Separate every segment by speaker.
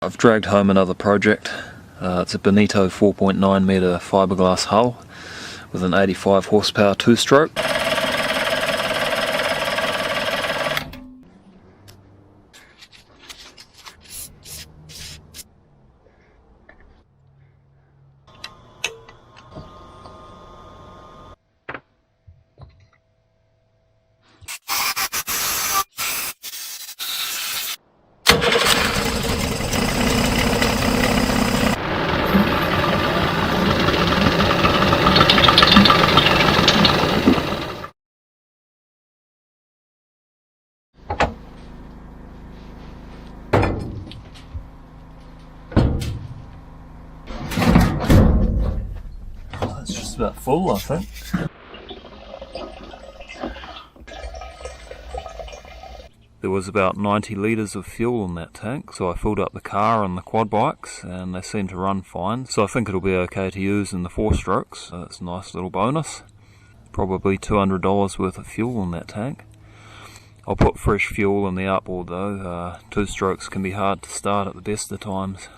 Speaker 1: I've dragged home another project. It's a Bonito 4.9 metre fiberglass hull with an 85 horsepower two-stroke. It's just about full, I think. There was about 90 litres of fuel in that tank, so I filled up the car and the quad bikes and they seem to run fine, so I think it'll be okay to use in the 4-strokes, so that's a nice little bonus. Probably $200 worth of fuel in that tank. I'll put fresh fuel in the outboard though. 2-strokes can be hard to start at the best of times.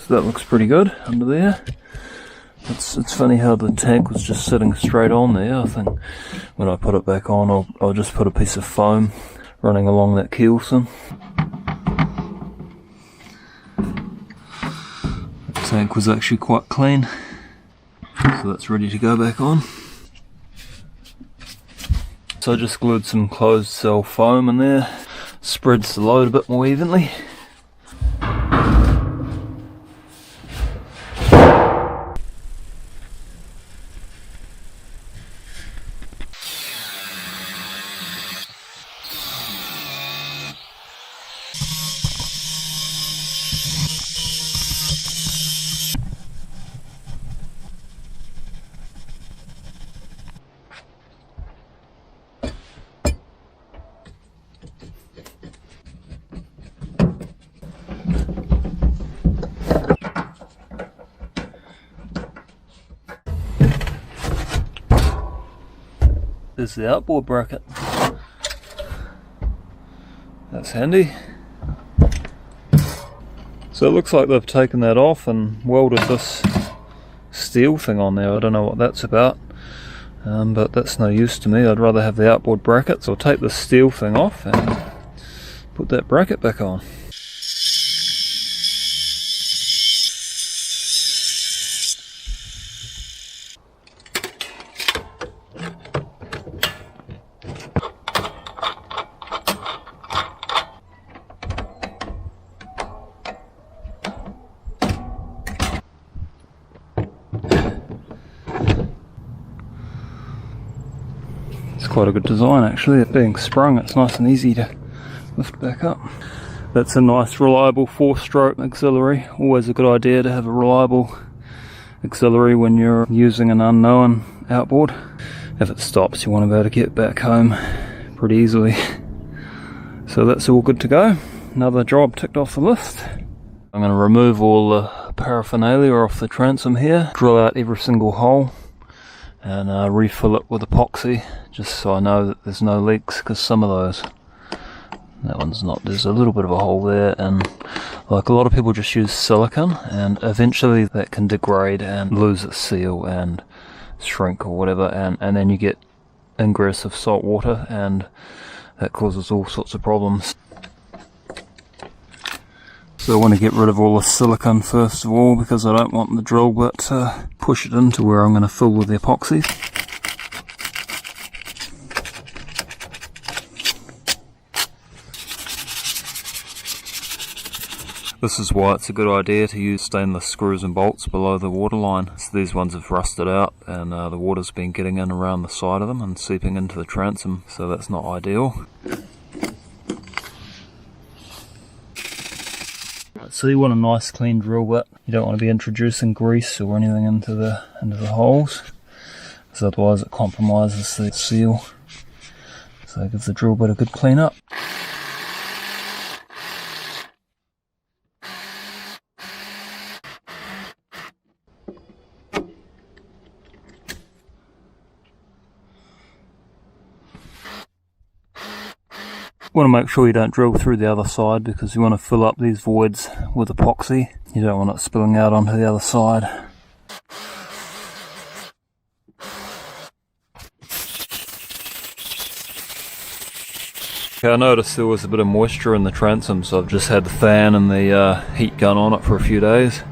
Speaker 1: That looks pretty good under there. It's funny how the tank was just sitting straight on there. I think when I put it back on, I'll just put a piece of foam running along that keelson. The tank was actually quite clean, so that's ready to go back on. So I just glued some closed cell foam in there, spreads the load a bit more evenly. There's the outboard bracket. That's handy. So it looks like they've taken that off and welded this steel thing on there. I don't know what that's about, but that's no use to me. I'd rather have the outboard bracket, so I'll take the steel thing off and put that bracket back on. Quite a good design actually. It being sprung, it's nice and easy to lift back up. That's a nice reliable 4-stroke auxiliary. Always a good idea to have a reliable auxiliary when you're using an unknown outboard. If it stops, you want to be able to get back home pretty easily. So that's all good to go. Another job ticked off the list. I'm going to remove all the paraphernalia off the transom here, drill out every single hole and refill it with epoxy, just so I know that there's no leaks, because some of those, that one's not, there's a little bit of a hole there, and like a lot of people just use silicone and eventually that can degrade and lose its seal and shrink or whatever, and then you get ingress of salt water and that causes all sorts of problems. So I want to get rid of all the silicone first of all, because I don't want the drill bit to push it into where I'm going to fill with the epoxy. This is why it's a good idea to use stainless screws and bolts below the waterline. So these ones have rusted out and the water's been getting in around the side of them and seeping into the transom, so that's not ideal. So you want a nice clean drill bit. You don't want to be introducing grease or anything into the holes, because otherwise it compromises the seal. So it gives the drill bit a good clean up. Want to make sure you don't drill through the other side, because you want to fill up these voids with epoxy. You don't want it spilling out onto the other side. Okay, I noticed there was a bit of moisture in the transom, so I've just had the fan and the heat gun on it for a few days,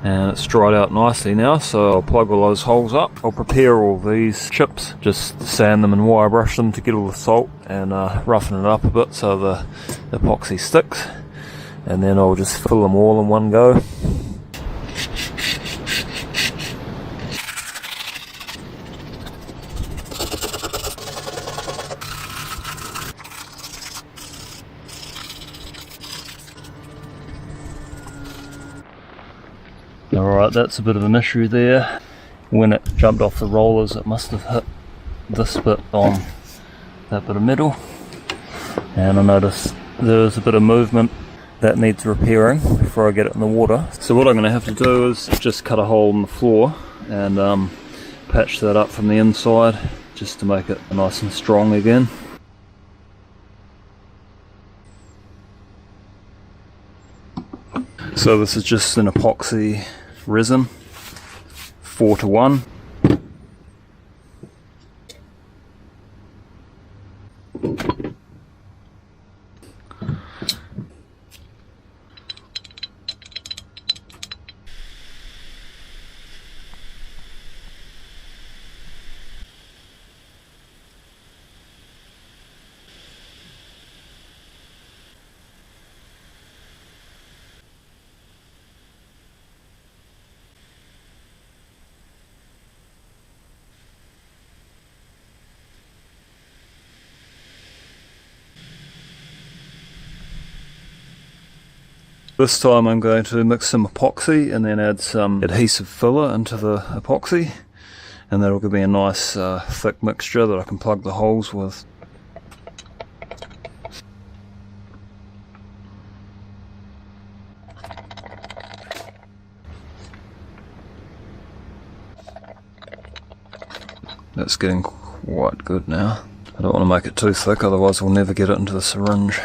Speaker 1: and it's dried out nicely now, so I'll plug all those holes up. I'll prepare all these chips, just sand them and wire brush them to get all the salt, and roughen it up a bit so the epoxy sticks, and then I'll just fill them all in one go. Alright, that's a bit of an issue there. When it jumped off the rollers, it must have hit this bit on that bit of metal. And I noticed there's a bit of movement that needs repairing before I get it in the water. So what I'm going to have to do is just cut a hole in the floor and patch that up from the inside, just to make it nice and strong again. So this is just an epoxy resin, 4:1. This time I'm going to mix some epoxy and then add some adhesive filler into the epoxy, and that'll give me a nice thick mixture that I can plug the holes with. That's getting quite good now. I don't want to make it too thick, otherwise we'll never get it into the syringe.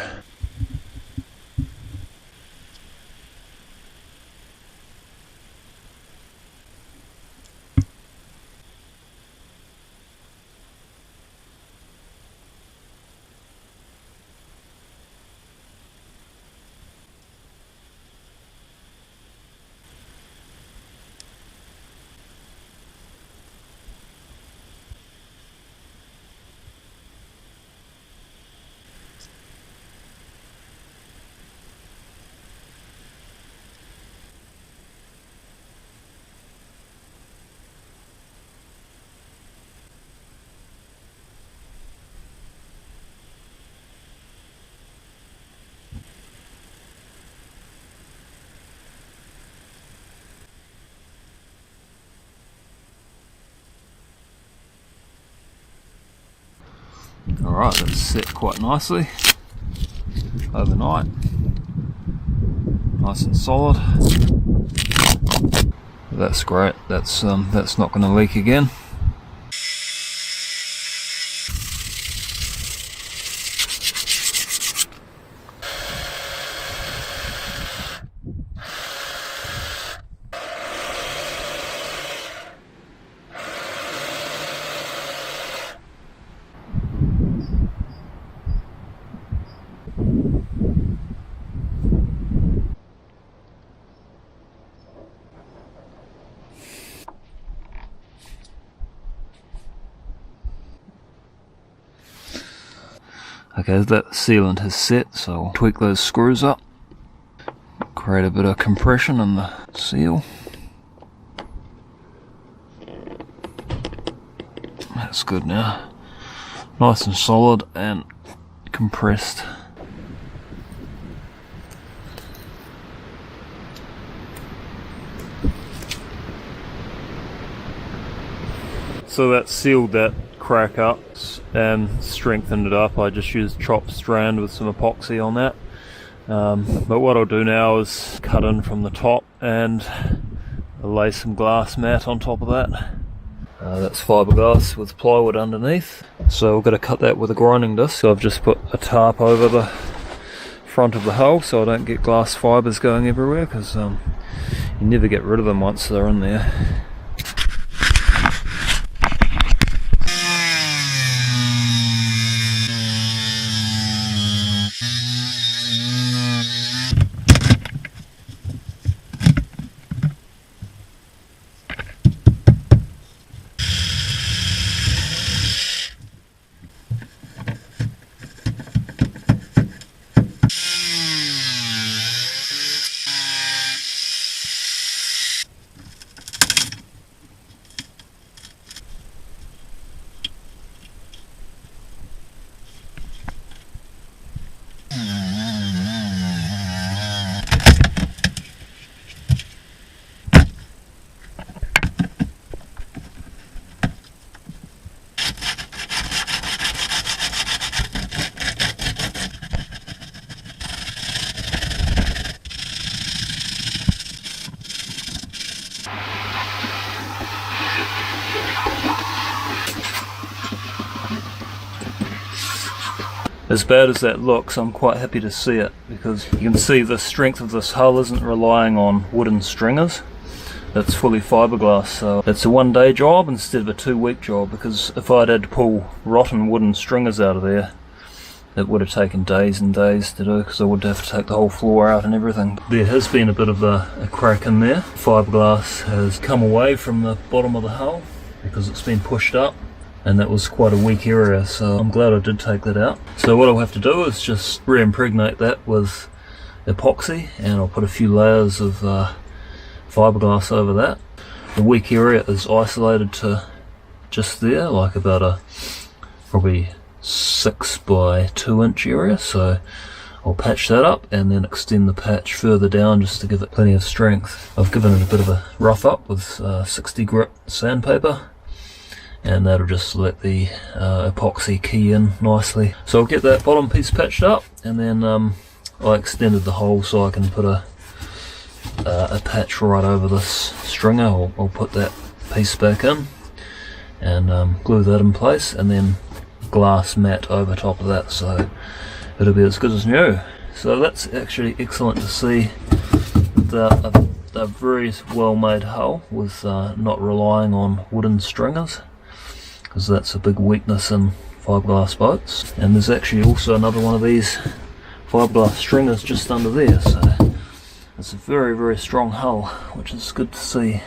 Speaker 1: Alright, that's set quite nicely overnight, nice and solid. That's great, that's not going to leak again. Okay, that sealant has set, so I'll tweak those screws up, create a bit of compression in the seal. That's good now. Nice and solid and compressed. So that sealed that crack up and strengthened it up. I just used chopped strand with some epoxy on that. But what I'll do now is cut in from the top and lay some glass mat on top of that. That's fiberglass with plywood underneath. So we're going to cut that with a grinding disc. So I've just put a tarp over the front of the hull so I don't get glass fibres going everywhere, because you never get rid of them once they're in there. As bad as that looks, I'm quite happy to see it, because you can see the strength of this hull isn't relying on wooden stringers. It's fully fiberglass, so it's a one-day job instead of a 2-week job, because if I'd had to pull rotten wooden stringers out of there, it would have taken days and days to do, because I would have to take the whole floor out and everything. There has been a bit of a crack in there. Fiberglass has come away from the bottom of the hull because it's been pushed up, and that was quite a weak area, so I'm glad I did take that out. So what I'll have to do is just re-impregnate that with epoxy, and I'll put a few layers of fiberglass over that. The weak area is isolated to just there, like about a probably 6 by 2 inch area, so I'll patch that up and then extend the patch further down just to give it plenty of strength. I've given it a bit of a rough up with 60 grit sandpaper, and that'll just let the epoxy key in nicely. So I'll get that bottom piece patched up, and then I extended the hole so I can put a patch right over this stringer. I'll put that piece back in and glue that in place, and then glass mat over top of that, so it'll be as good as new. So that's actually excellent to see. A very well made hull with not relying on wooden stringers, because that's a big weakness in fiberglass boats. And there's actually also another one of these fiberglass stringers just under there, so it's a very, very strong hull, which is good to see.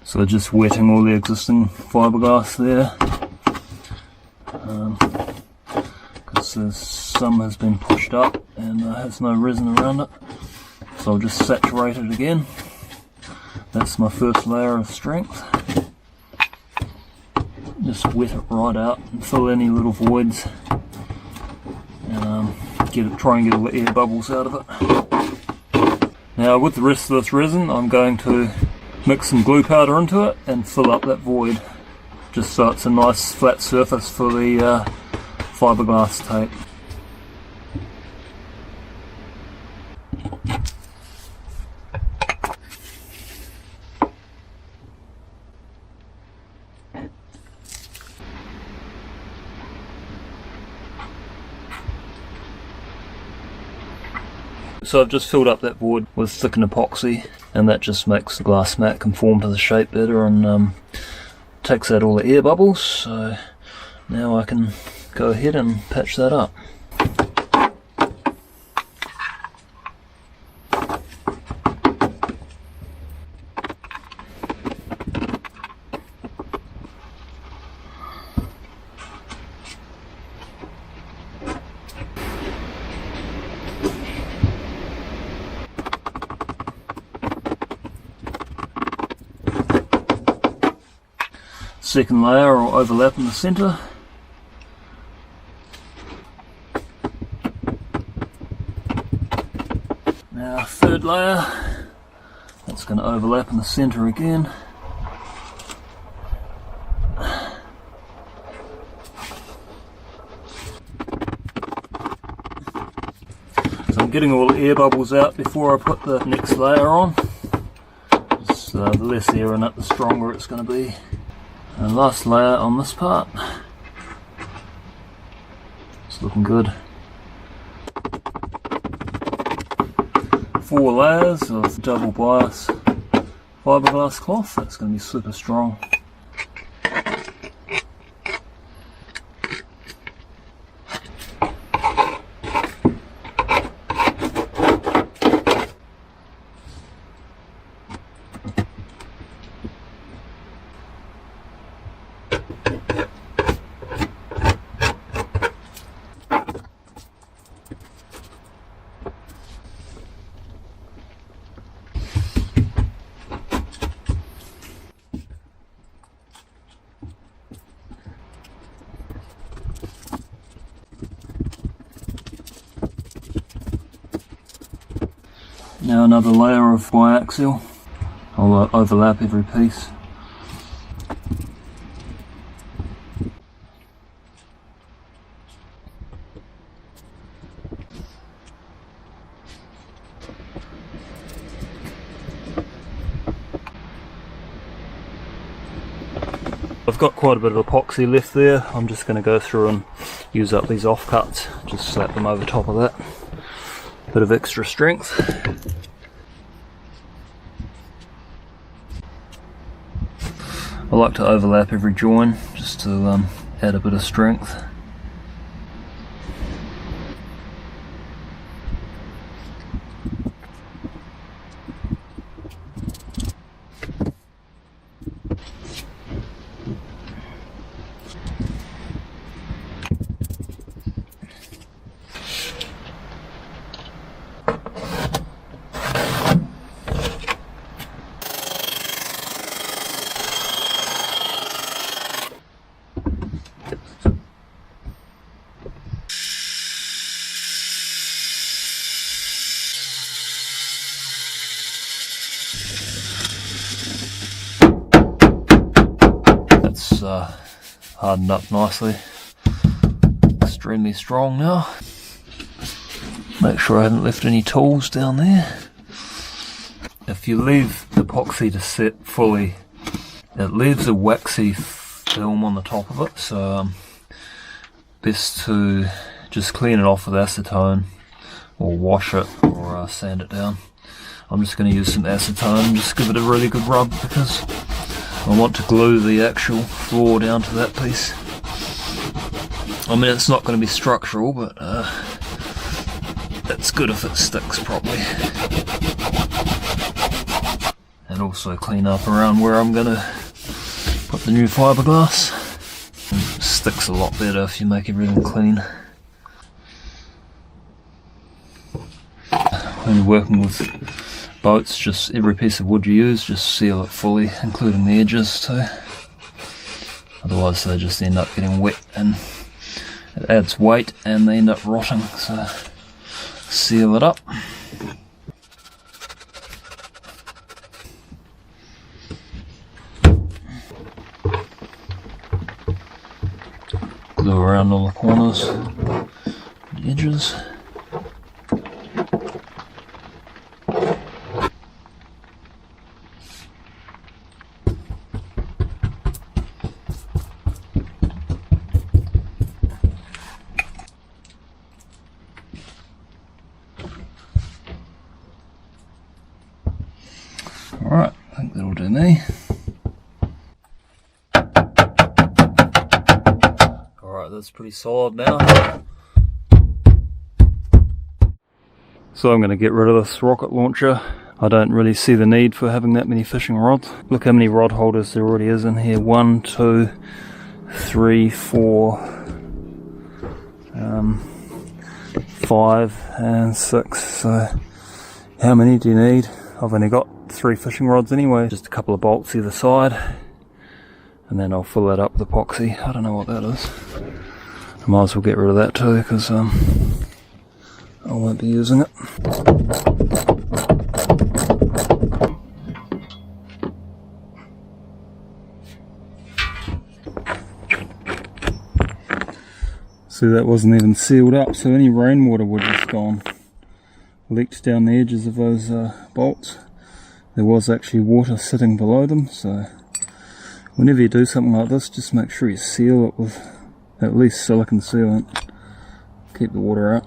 Speaker 1: So just wetting all the existing fiberglass there, because some has been pushed up and has no resin around it. So I'll just saturate it again. That's my first layer of strength. Just wet it right out and fill any little voids, and try and get all the air bubbles out of it. Now with the rest of this resin, I'm going to mix some glue powder into it and fill up that void, just so it's a nice flat surface for the fiberglass tape. So I've just filled up that void with thickened epoxy, and that just makes the glass mat conform to the shape better and takes out all the air bubbles. So now I can go ahead and patch that up. Second layer will overlap in the centre, Now third layer, that's going to overlap in the centre again. So I'm getting all the air bubbles out before I put the next layer on. The less air in it, the stronger it's going to be. And last layer on this part. It's looking good. 4 layers of double bias fiberglass cloth. That's going to be super strong. Now another layer of biaxial. I'll overlap every piece. I've got quite a bit of epoxy left there. I'm just going to go through and use up these offcuts. Just slap them over top of that. Bit of extra strength. I like to overlap every join just to add a bit of strength. That's hardened up nicely. Extremely strong now. Make sure I haven't left any tools down there. If you leave the epoxy to set fully, it leaves a waxy film on the top of it, so best to just clean it off with acetone or wash it or sand it down. I'm just going to use some acetone and just give it a really good rub because I want to glue the actual floor down to that piece. I mean, it's not going to be structural, but it's good if it sticks properly. And also clean up around where I'm going to put the new fiberglass. It sticks a lot better if you make everything clean. When you're working with boats, just every piece of wood you use, just seal it fully, including the edges too. Otherwise they just end up getting wet and it adds weight and they end up rotting, so seal it up. Glue around all the corners, the edges. Alright, I think that'll do me. Alright, that's pretty solid now. So I'm going to get rid of this rocket launcher. I don't really see the need for having that many fishing rods. Look how many rod holders there already is in here. 1, 2, 3, 4, 5 and 6. So how many do you need? I've only got 3 fishing rods anyway. Just a couple of bolts either side. And then I'll fill that up with epoxy. I don't know what that is. I might as well get rid of that too because I won't be using it. See, that wasn't even sealed up, so any rainwater would have just gone, leaked down the edges of those bolts. There was actually water sitting below them, so whenever you do something like this, just make sure you seal it with at least silicone sealant. Keep the water out.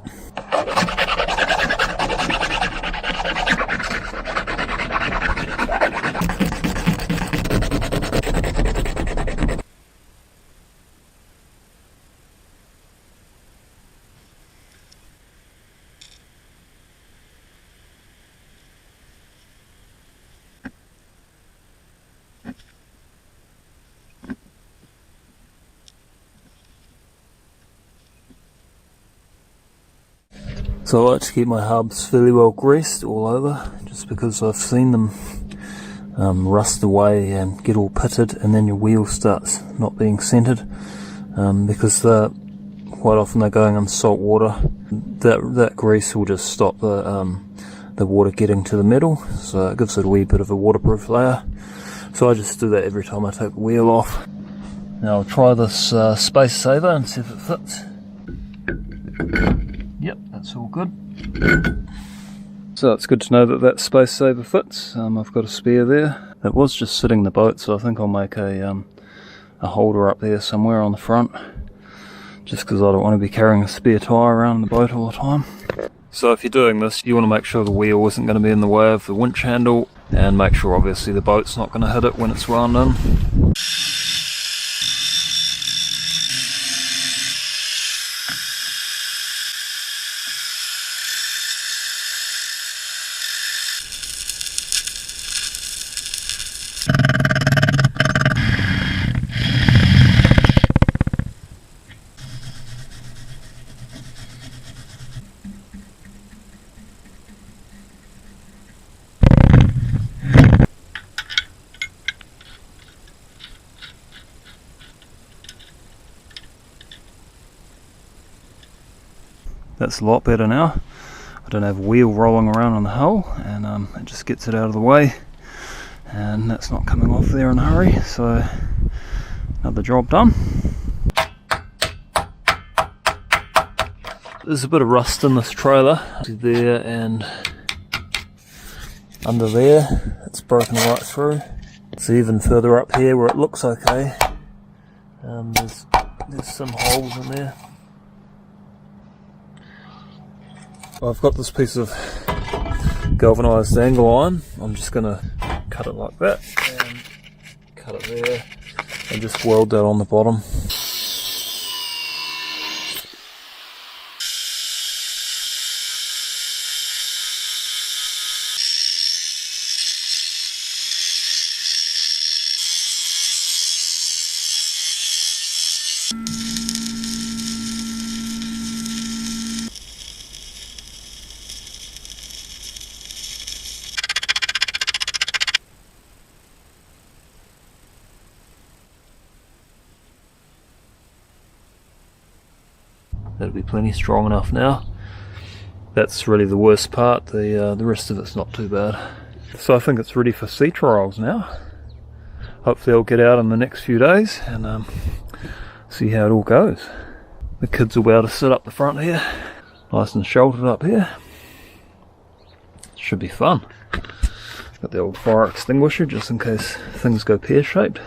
Speaker 1: So I like to keep my hubs fairly well greased all over, just because I've seen them rust away and get all pitted, and then your wheel starts not being centered, because quite often they're going in salt water. That grease will just stop the water getting to the metal, so it gives it a wee bit of a waterproof layer. So I just do that every time I take the wheel off. Now I'll try this space saver and see if it fits. Yep, that's all good. So it's good to know that that space saver fits. I've got a spare there. It was just sitting in the boat, so I think I'll make a holder up there somewhere on the front, just because I don't want to be carrying a spare tyre around in the boat all the time. So if you're doing this, you want to make sure the wheel isn't going to be in the way of the winch handle, and make sure obviously the boat's not going to hit it when it's wound in. That's a lot better now. I don't have a wheel rolling around on the hull, and it just gets it out of the way, and that's not coming off there in a hurry, so another job done. There's a bit of rust in this trailer, there and under there. It's broken right through. It's even further up here where it looks okay. There's some holes in there. I've got this piece of galvanised angle iron. I'm just going to cut it like that and cut it there and just weld that on the bottom. That'll be plenty strong enough now. That's really the worst part. The rest of it's not too bad. So I think it's ready for sea trials now. Hopefully I'll get out in the next few days and see how it all goes. The kids will be able to sit up the front here, nice and sheltered up here. Should be fun. Got the old fire extinguisher just in case things go pear-shaped.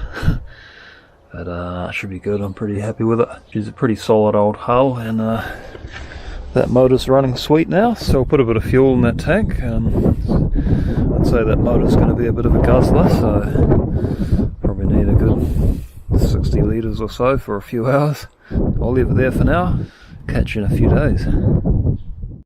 Speaker 1: But it should be good. I'm pretty happy with it. It's a pretty solid old hull, and that motor's running sweet now, so I'll put a bit of fuel in that tank. I'd say that motor's going to be a bit of a guzzler, so probably need a good 60 litres or so for a few hours. I'll leave it there for now. Catch you in a few days.